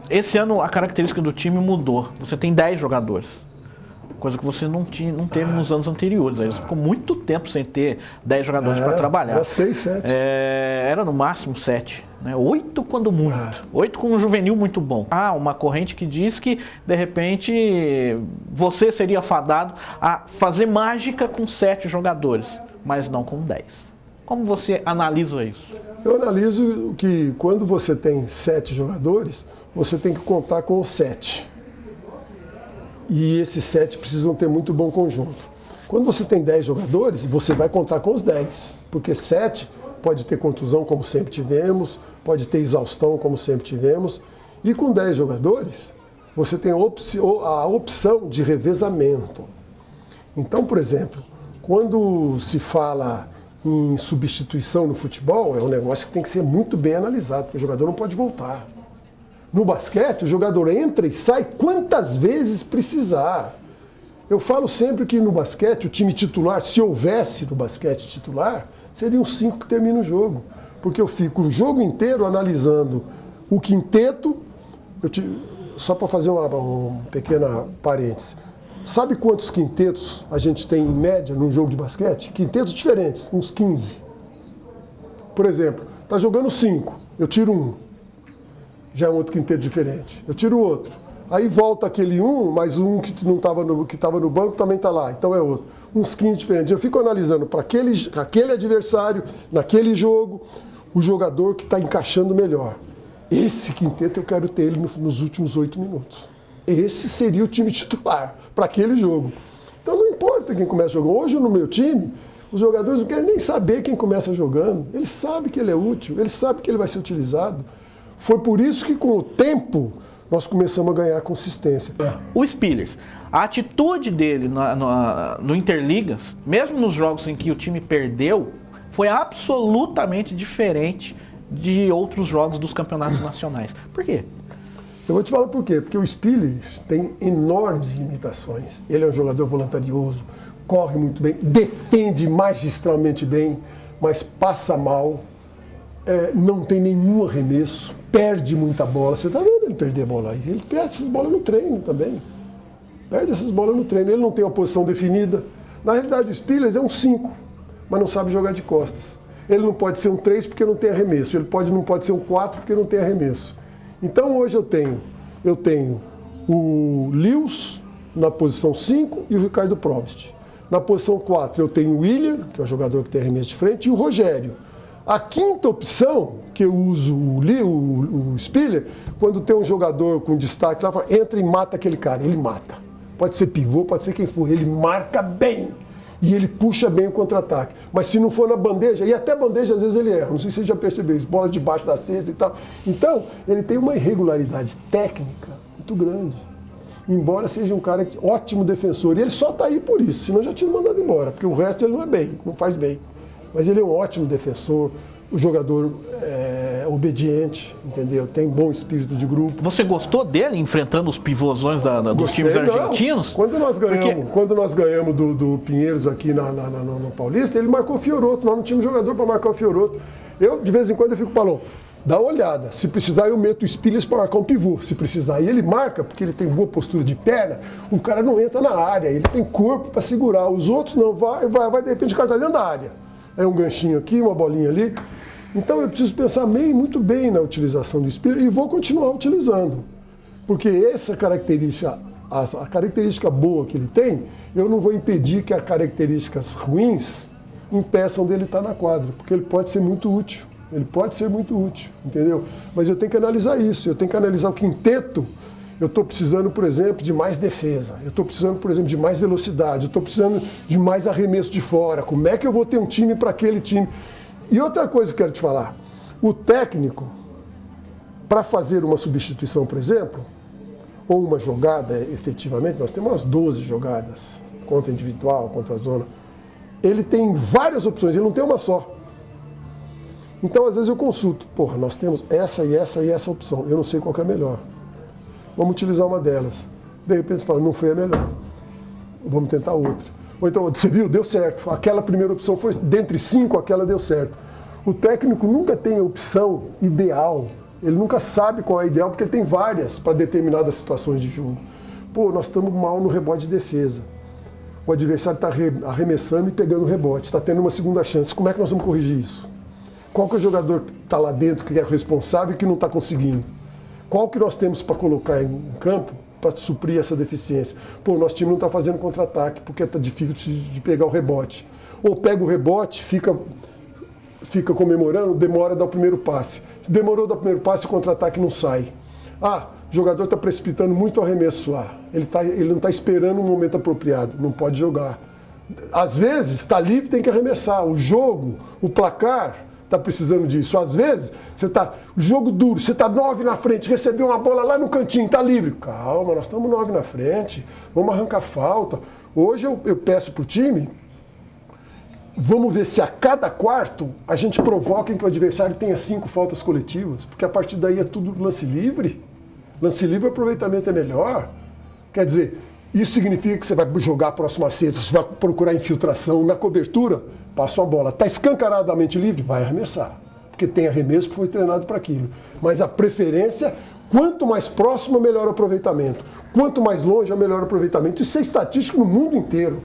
esse ano a característica do time mudou. Você tem 10 jogadores. Coisa que você não teve nos anos anteriores. Aí você ficou muito tempo sem ter 10 jogadores para trabalhar. Era 6, 7. Era no máximo 7. Né? 8 quando muito. 8 com um juvenil muito bom. Uma corrente que diz que, de repente, você seria fadado a fazer mágica com 7 jogadores, mas não com 10. Como você analisa isso? Eu analiso que quando você tem 7 jogadores, você tem que contar com os 7. E esses 7 precisam ter muito bom conjunto. Quando você tem 10 jogadores, você vai contar com os 10. Porque 7 pode ter contusão, como sempre tivemos, pode ter exaustão, como sempre tivemos. E com 10 jogadores, você tem a opção de revezamento. Então, por exemplo, quando se fala em substituição no futebol, é um negócio que tem que ser muito bem analisado, porque o jogador não pode voltar. No basquete, o jogador entra e sai quantas vezes precisar. Eu falo sempre que no basquete, o time titular, se houvesse no basquete titular, seriam 5 que terminam o jogo. Porque eu fico o jogo inteiro analisando o quinteto. Só para fazer uma pequena parêntese. Sabe quantos quintetos a gente tem em média num jogo de basquete? Quintetos diferentes, uns 15. Por exemplo, está jogando 5, eu tiro 1. Já é um outro quinteto diferente. Eu tiro outro. Aí volta aquele mas um que não estava no banco também está lá. Então é outro. Uns 15 diferentes. Eu fico analisando para aquele adversário, naquele jogo, o jogador que está encaixando melhor. Esse quinteto eu quero ter ele nos últimos 8 minutos. Esse seria o time titular para aquele jogo. Então não importa quem começa jogando. Hoje no meu time, os jogadores não querem nem saber quem começa jogando. Ele sabe que ele é útil, ele sabe que ele vai ser utilizado. Foi por isso que, com o tempo, nós começamos a ganhar consistência. O Spillers, a atitude dele no Interligas, mesmo nos jogos em que o time perdeu, foi absolutamente diferente de outros jogos dos campeonatos nacionais. Por quê? Eu vou te falar por quê. Porque o Spillers tem enormes limitações. Ele é um jogador voluntarioso, corre muito bem, defende magistralmente bem, mas passa mal. Não tem nenhum arremesso, perde muita bola. Você está vendo ele perder a bola aí? Ele perde essas bolas no treino também. Perde essas bolas no treino. Ele não tem uma posição definida. Na realidade, o Spillers é um 5, mas não sabe jogar de costas. Ele não pode ser um 3 porque não tem arremesso. Ele não pode ser um 4 porque não tem arremesso. Então hoje eu tenho o Lewis na posição 5 e o Ricardo Probst. Na posição 4 eu tenho o William, que é o jogador que tem arremesso de frente, e o Rogério. A quinta opção, que eu uso o Spiller, quando tem um jogador com destaque lá, entra e mata aquele cara. Ele mata. Pode ser pivô, pode ser quem for. Ele marca bem. E ele puxa bem o contra-ataque. Mas se não for na bandeja, e até bandeja às vezes ele erra. Não sei se você já percebeu isso. Bola debaixo da cesta e tal. Então, ele tem uma irregularidade técnica muito grande. Embora seja um cara ótimo defensor. E ele só está aí por isso. Senão já tinha mandado embora. Porque o resto ele não é bem, não faz bem. Mas ele é um ótimo defensor, o jogador é obediente, entendeu? Tem bom espírito de grupo. Você gostou dele enfrentando os pivôzões dos times argentinos? Quando nós ganhamos do Pinheiros aqui no Paulista, ele marcou o Fiorotto. Nós não tínhamos jogador para marcar o Fiorotto. Eu, de vez em quando, eu fico falando, dá uma olhada. Se precisar, eu meto o Spillers para marcar um pivô. Se precisar. E ele marca, porque ele tem boa postura de perna, o cara não entra na área. Ele tem corpo para segurar. Os outros não, vai, de repente o cara está dentro da área. É um ganchinho aqui, uma bolinha ali. Então eu preciso pensar muito bem na utilização do Spiller e vou continuar utilizando. Porque essa característica, a característica boa que ele tem, eu não vou impedir que as características ruins impeçam dele estar na quadra. Porque ele pode ser muito útil. Ele pode ser muito útil, entendeu? Mas eu tenho que analisar isso. Eu tenho que analisar o quinteto. Eu estou precisando, por exemplo, de mais defesa. Eu estou precisando, por exemplo, de mais velocidade. Eu estou precisando de mais arremesso de fora. Como é que eu vou ter um time para aquele time? E outra coisa que eu quero te falar. O técnico, para fazer uma substituição, por exemplo, ou uma jogada, efetivamente, nós temos umas 12 jogadas, contra individual, contra a zona. Ele tem várias opções, ele não tem uma só. Então, às vezes eu consulto. Porra, nós temos essa e essa e essa opção. Eu não sei qual que é a melhor. Vamos utilizar uma delas. De repente você fala, não foi a melhor. Vamos tentar outra. Ou então, você viu, deu certo. Aquela primeira opção foi, dentre 5, aquela deu certo. O técnico nunca tem a opção ideal. Ele nunca sabe qual é a ideal, porque ele tem várias para determinadas situações de jogo. Pô, nós estamos mal no rebote de defesa. O adversário está arremessando e pegando o rebote, está tendo uma segunda chance. Como é que nós vamos corrigir isso? Qual que é o jogador que está lá dentro, que é o responsável e que não está conseguindo? Qual que nós temos para colocar em campo para suprir essa deficiência? Pô, o nosso time não está fazendo contra-ataque porque está difícil de pegar o rebote. Ou pega o rebote, fica comemorando, demora a dar o primeiro passe. Se demorou a dar o primeiro passe, o contra-ataque não sai. Ah, o jogador está precipitando muito o arremesso lá. Ele não está esperando um momento apropriado, não pode jogar. Às vezes, está livre, tem que arremessar. O jogo, o placar, está precisando disso. Às vezes, jogo duro, você está 9 na frente, recebeu uma bola lá no cantinho, está livre. Calma, nós estamos 9 na frente, vamos arrancar falta. Hoje eu peço para o time, vamos ver se a cada quarto a gente provoca em que o adversário tenha 5 faltas coletivas, porque a partir daí é tudo lance livre. Lance livre, o aproveitamento é melhor. Quer dizer, isso significa que você vai jogar a próxima cesta, você vai procurar infiltração na cobertura, passa uma bola. Está escancaradamente livre, vai arremessar. Porque tem arremesso que foi treinado para aquilo. Mas a preferência, quanto mais próximo, melhor o aproveitamento. Quanto mais longe, melhor o aproveitamento. Isso é estatístico no mundo inteiro.